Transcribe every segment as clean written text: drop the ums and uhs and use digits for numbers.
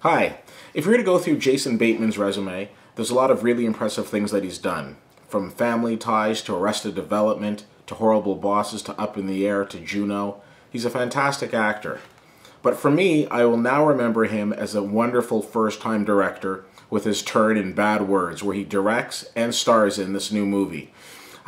Hi. If you were to go through Jason Bateman's resume, there's a lot of really impressive things that he's done. From Family Ties to Arrested Development to Horrible Bosses to Up in the Air to Juno. He's a fantastic actor. But for me, I will now remember him as a wonderful first-time director with his turn in Bad Words, where he directs and stars in this new movie.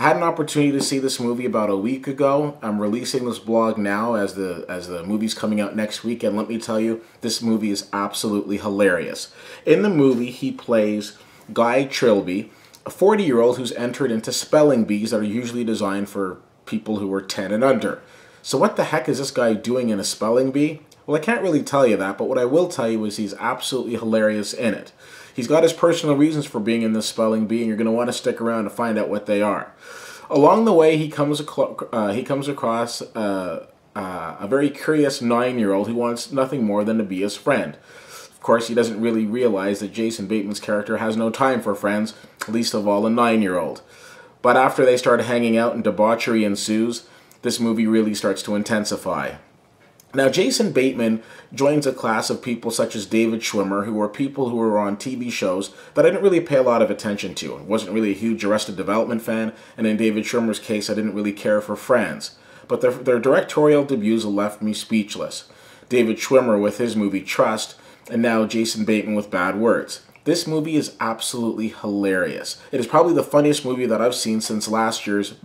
I had an opportunity to see this movie about a week ago. I'm releasing this blog now as the movie's coming out next week, and let me tell you, this movie is absolutely hilarious. In the movie, he plays Guy Trilby, a 40-year-old who's entered into spelling bees that are usually designed for people who are 10 and under. So what the heck is this guy doing in a spelling bee? Well, I can't really tell you that, but what I will tell you is he's absolutely hilarious in it. He's got his personal reasons for being in this spelling bee, and you're going to want to stick around to find out what they are. Along the way, he comes across a very curious 9-year-old who wants nothing more than to be his friend. Of course, he doesn't really realize that Jason Bateman's character has no time for friends, least of all a 9-year-old. But after they start hanging out and debauchery ensues, this movie really starts to intensify. Now, Jason Bateman joins a class of people such as David Schwimmer, who are people who were on TV shows that I didn't really pay a lot of attention to. I wasn't really a huge Arrested Development fan, and in David Schwimmer's case, I didn't really care for Friends. But their directorial debuts left me speechless. David Schwimmer with his movie Trust, and now Jason Bateman with Bad Words. This movie is absolutely hilarious. It is probably the funniest movie that I've seen since last year's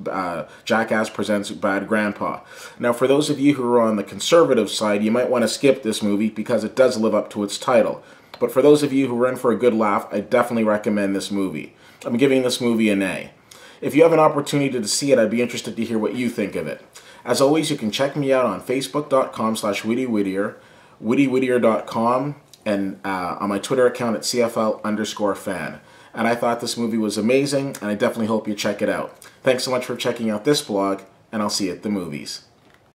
Jackass Presents Bad Grandpa. Now, for those of you who are on the conservative side, you might want to skip this movie because it does live up to its title. But for those of you who are in for a good laugh, I definitely recommend this movie. I'm giving this movie an A. If you have an opportunity to see it, I'd be interested to hear what you think of it. As always, you can check me out on facebook.com/WhittyWhittier, WhittyWhittier.com, and on my Twitter account at CFL_fan. And I thought this movie was amazing, and I definitely hope you check it out. Thanks so much for checking out this blog, and I'll see you at the movies.